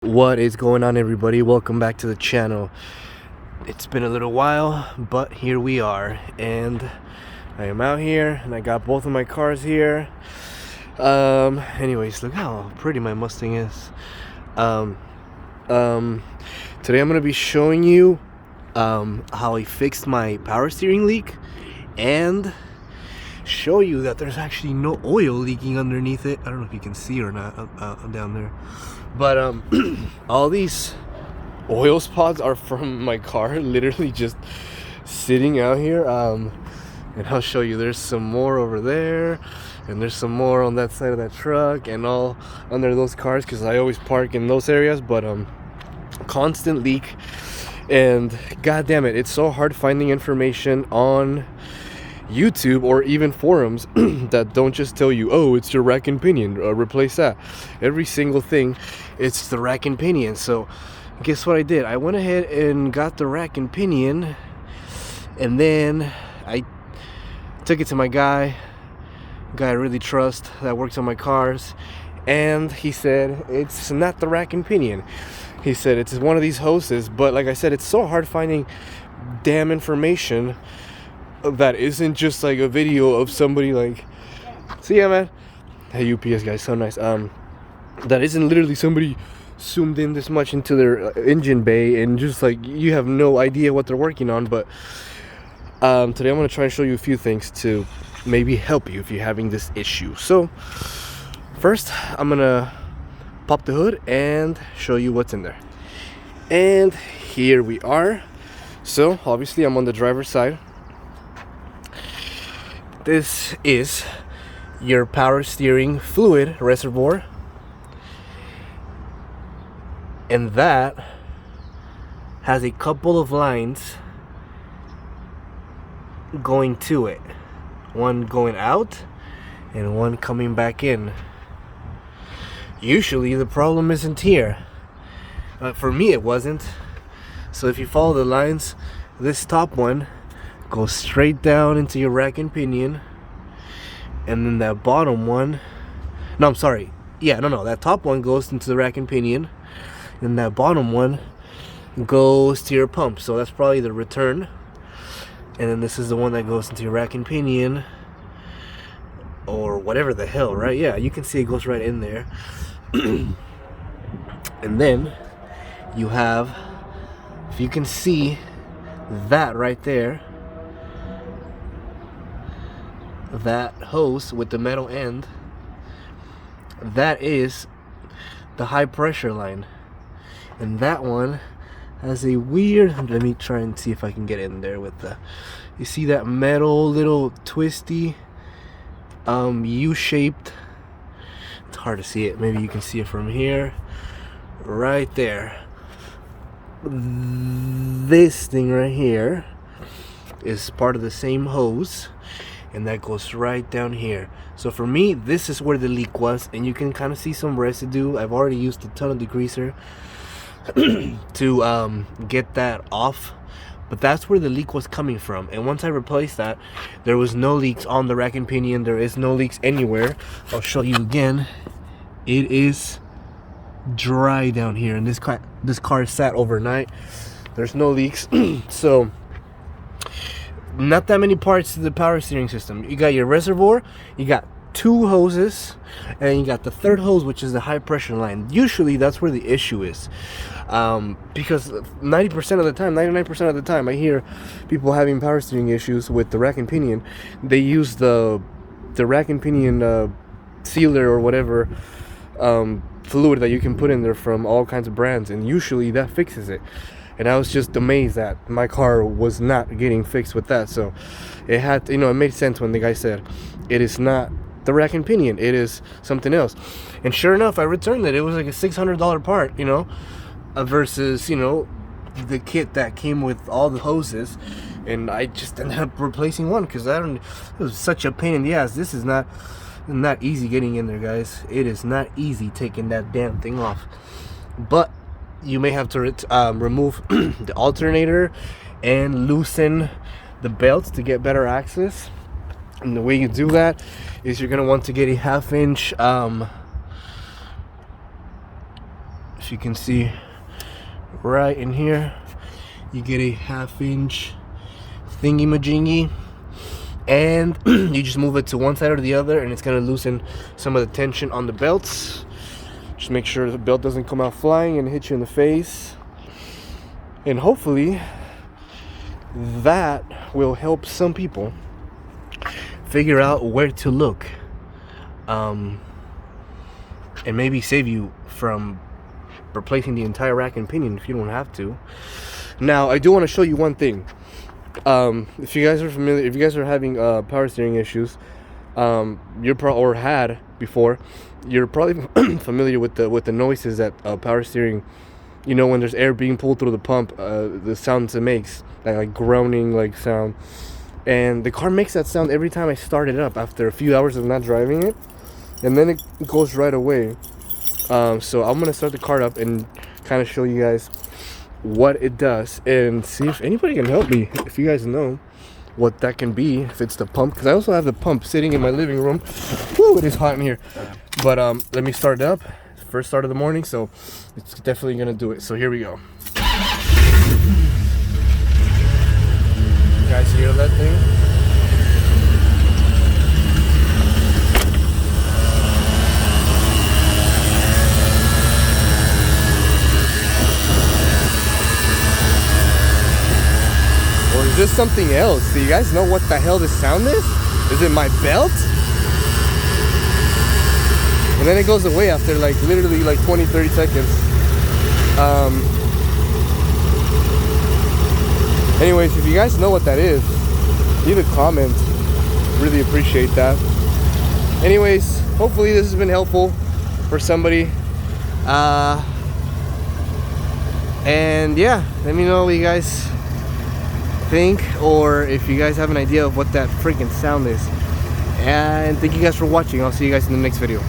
What is going on, everybody? Welcome back to the channel. It's been a little while, but here we are, and I am out here and I got both of my cars here. Anyways, look how pretty my Mustang is. Today I'm gonna be showing you how I fixed my power steering leak and show you that there's actually no oil leaking underneath it. I don't know if you can see or not down there, but all these oil spots are from my car, literally just sitting out here. And I'll show you, there's some more over there, and there's some more on that side of that truck, and all under those cars, because I always park in those areas. But constant leak, and god damn it, it's so hard finding information on YouTube or even forums that don't just tell you, oh, it's your rack and pinion, replace that. Every single thing, it's the rack and pinion. So guess what I did? I went ahead and got the rack and pinion, and then I took it to my guy I really trust that works on my cars, and he said it's not the rack and pinion. He said it's one of these hoses, but like I said, it's so hard finding damn information that isn't just like a video of somebody like, see ya, man. Hey, UPS guys, so nice. That isn't literally somebody zoomed in this much into their engine bay and just like, you have no idea what they're working on. But today I'm gonna try and show you a few things to maybe help you if you're having this issue. So first, I'm gonna pop the hood and show you what's in there. And here we are. So obviously I'm on the driver's side. This is your power steering fluid reservoir, and that has a couple of lines going to it, one going out and one coming back in. Usually the problem isn't here, but for me it wasn't. So if you follow the lines, this top one goes straight down into your rack and pinion, and then that bottom one, that top one goes into the rack and pinion, and that bottom one goes to your pump. So that's probably the return, and then this is the one that goes into your rack and pinion, or whatever the hell, right? Yeah, you can see it goes right in there. And then you have, if you can see that right there, that hose with the metal end, that is the high pressure line. And that one has a weird, let me try and see if I can get in there with the, you see that metal little twisty U-shaped, it's hard to see it, maybe you can see it from here, right there. This thing right here is part of the same hose, and that goes right down here. So for me, this is where the leak was, and you can kind of see some residue. I've already used a ton of degreaser to get that off, but that's where the leak was coming from. And once I replaced that, there was no leaks on the rack and pinion. There is no leaks anywhere. I'll show you again. It is dry down here, and this car sat overnight. There's no leaks. So not that many parts to the power steering system. You got your reservoir, you got two hoses, and you got the third hose, which is the high pressure line. Usually that's where the issue is, because 90% of the time, 99% of the time, I hear people having power steering issues with the rack and pinion. They use the rack and pinion sealer or whatever fluid that you can put in there from all kinds of brands, and usually that fixes it. And I was just amazed that my car was not getting fixed with that. So it had, it made sense when the guy said it is not the rack and pinion, it is something else. And sure enough, I returned it. It was like a $600 part, versus the kit that came with all the hoses. And I just ended up replacing one because it was such a pain in the ass. This is not easy getting in there, guys. It is not easy taking that damn thing off. But you may have to remove the alternator and loosen the belts to get better access. And the way you do that is you're going to want to get a 1/2 inch if you can see right in here, you get a 1/2 inch thingy majingy, and you just move it to one side or the other, and it's gonna loosen some of the tension on the belts. Just make sure the belt doesn't come out flying and hit you in the face, and hopefully that will help some people figure out where to look, and maybe save you from replacing the entire rack and pinion if you don't have to. Now, I do want to show you one thing. If you guys are familiar, if you guys are having power steering issues, or had before, you're probably familiar with the noises that power steering, you know, when there's air being pulled through the pump, the sounds it makes, that like groaning like sound. And the car makes that sound every time I start it up after a few hours of not driving it, and then it goes right away. So I'm gonna start the car up and kind of show you guys what it does, and see if anybody can help me, if you guys know what that can be, if it's the pump, because I also have the pump sitting in my living room. Woo, it is hot in here. But let me start it up. First start of the morning, so it's definitely gonna do it. So here we go. You guys hear that thing? Or is this something else? Do you guys know what the hell this sound is? Is it my belt? And then it goes away after like literally like 20-30 seconds. Anyways, if you guys know what that is, leave a comment. Really appreciate that. Anyways, hopefully this has been helpful for somebody. And yeah, let me know what you guys think, or if you guys have an idea of what that freaking sound is. And thank you guys for watching. I'll see you guys in the next video.